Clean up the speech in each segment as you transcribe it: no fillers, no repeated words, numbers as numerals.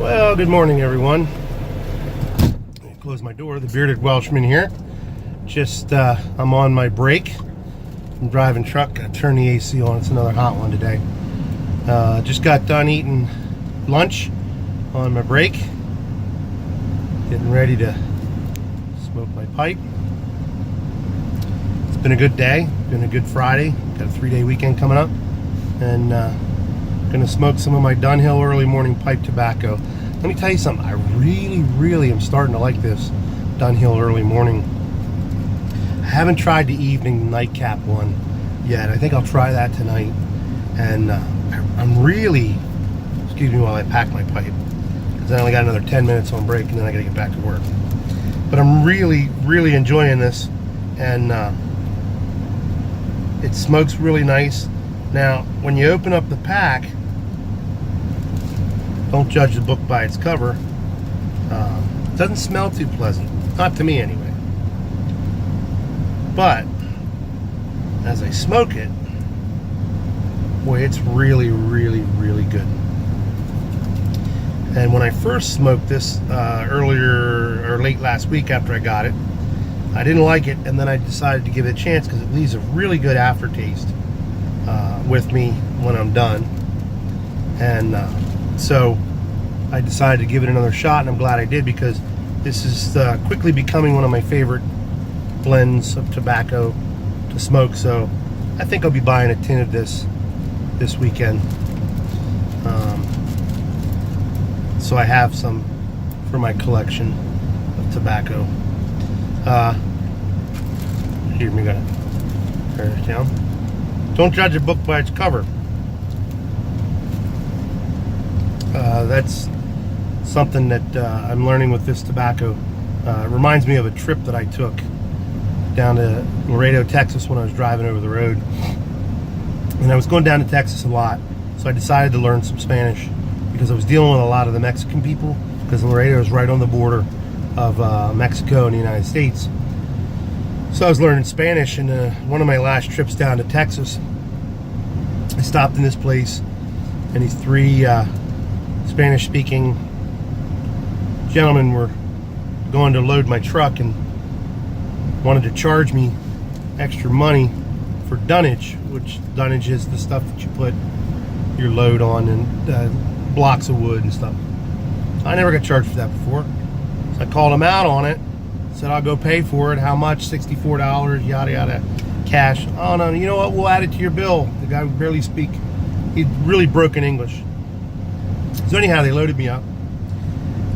Well, good morning, everyone. Close my door. The bearded Welshman here. I'm on my break. I'm driving truck. Gotta turn the AC on. It's another hot one today. Just got done eating lunch on my break. Getting ready to smoke my pipe. It's been a good day. Been a good Friday. Got a 3-day weekend coming up, and gonna smoke some of my Dunhill early morning pipe tobacco. Let me tell you something. I really am starting to like this Dunhill early morning. I haven't tried the evening nightcap one yet. I think I'll try that tonight. And I'm really, excuse me while I pack my pipe, because I only got another 10 minutes on break and then I gotta get back to work. But I'm really enjoying this, and it smokes really nice. Now, when you open up the pack, don't judge the book by its cover. It doesn't smell too pleasant. Not to me, anyway. But as I smoke it, boy, it's really good. And when I first smoked this earlier or late last week after I got it, I didn't like it, and then I decided to give it a chance because it leaves a really good aftertaste with me when I'm done. And so I decided to give it another shot, and I'm glad I did, because this is quickly becoming one of my favorite blends of tobacco to smoke. So I think I'll be buying a tin of this weekend. So I have some for my collection of tobacco. Here, we gotta turn this down. Don't judge a book by its cover. That's something that I'm learning with this tobacco. It reminds me of a trip that I took down to Laredo, Texas, when I was driving over the road. And I was going down to Texas a lot, so I decided to learn some Spanish, because I was dealing with a lot of the Mexican people, because Laredo is right on the border of Mexico and the United States. So I was learning Spanish, and one of my last trips down to Texas, I stopped in this place, and these three Spanish-speaking gentlemen were going to load my truck and wanted to charge me extra money for dunnage, which dunnage is the stuff that you put your load on, and blocks of wood and stuff. I never got charged for that before, so I called them out on it. Said, I'll go pay for it. How much? $64, yada yada, cash. Oh no, you know what, we'll add it to your bill. The guy would barely speak. He'd really broken English. So anyhow, they loaded me up,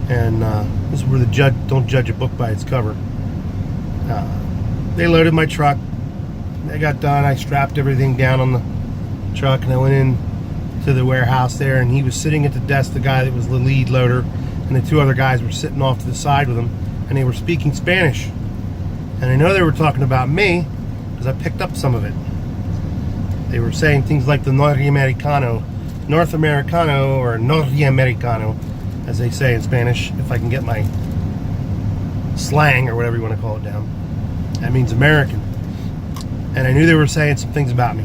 and this is where the don't judge a book by its cover. They loaded my truck. They got done. I strapped everything down on the truck, and I went in to the warehouse there, and he was sitting at the desk, the guy that was the lead loader, and the two other guys were sitting off to the side with him, and they were speaking Spanish. And I know they were talking about me, because I picked up some of it. They were saying things like the North Americano, or Norteamericano, as they say in Spanish, if I can get my slang, or whatever you want to call it, down. That means American. And I knew they were saying some things about me.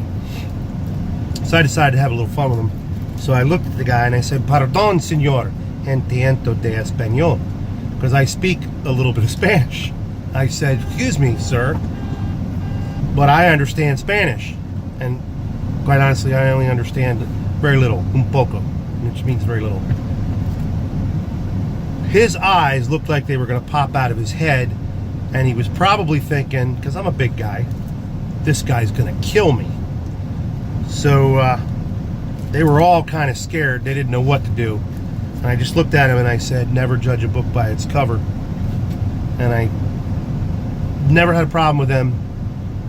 So I decided to have a little fun with them. So I looked at the guy and I said, "Pardon, señor, entiendo de español," because I speak a little bit of Spanish. I said, "Excuse me, sir, but I understand Spanish." And quite honestly, I only understand very little, un poco, which means very little. His eyes looked like they were going to pop out of his head, and he was probably thinking, because I'm a big guy, this guy's going to kill me. So they were all kind of scared. They didn't know what to do. And I just looked at him and I said, never judge a book by its cover. And I never had a problem with them.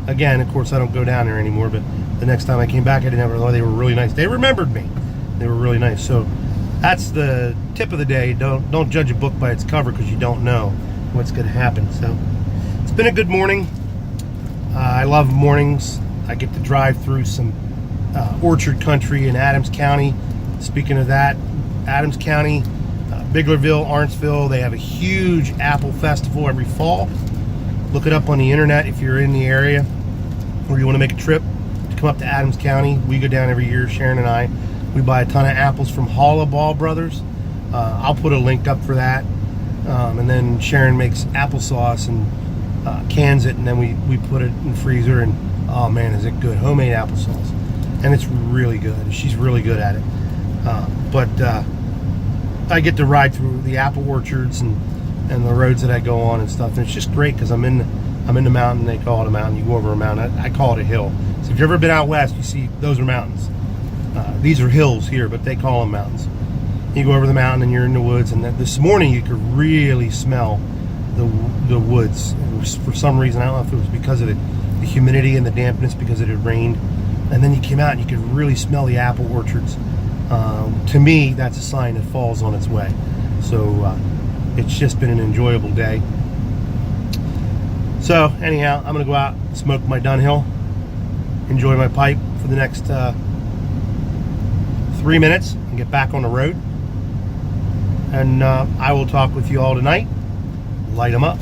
Again, of course, I don't go down there anymore, but the next time I came back, I didn't have, they were really nice. They remembered me. They were really nice. So that's the tip of the day. Don't judge a book by its cover, because you don't know what's going to happen. So it's been a good morning. I love mornings. I get to drive through some orchard country in Adams County. Speaking of that, Adams County, Biglerville, Arntsville, they have a huge apple festival every fall. Look it up on the internet if you're in the area, or you want to make a trip to come up to Adams County. We go down every year, Sharon and I. We buy a ton of apples from Hollaball Brothers. I'll put a link up for that. And then Sharon makes applesauce and cans it, and then we put it in the freezer, and oh man, is it good. Homemade applesauce, and it's really good. She's really good at it. But I get to ride through the apple orchards and the roads that I go on and stuff, and it's just great because I'm in the mountain. They call it a mountain. You go over a mountain. I call it a hill. So if you've ever been out west, you see those are mountains. These are hills here, but they call them mountains. You go over the mountain and you're in the woods, and this morning you could really smell the woods. For some reason, I don't know if it was because of the humidity and the dampness, because it had rained, and then you came out and you could really smell the apple orchards. To me, that's a sign that fall's on its way. So it's just been an enjoyable day. So anyhow, I'm gonna go out, smoke my Dunhill, enjoy my pipe for the next 3 minutes, and get back on the road. And I will talk with you all tonight. Light them up.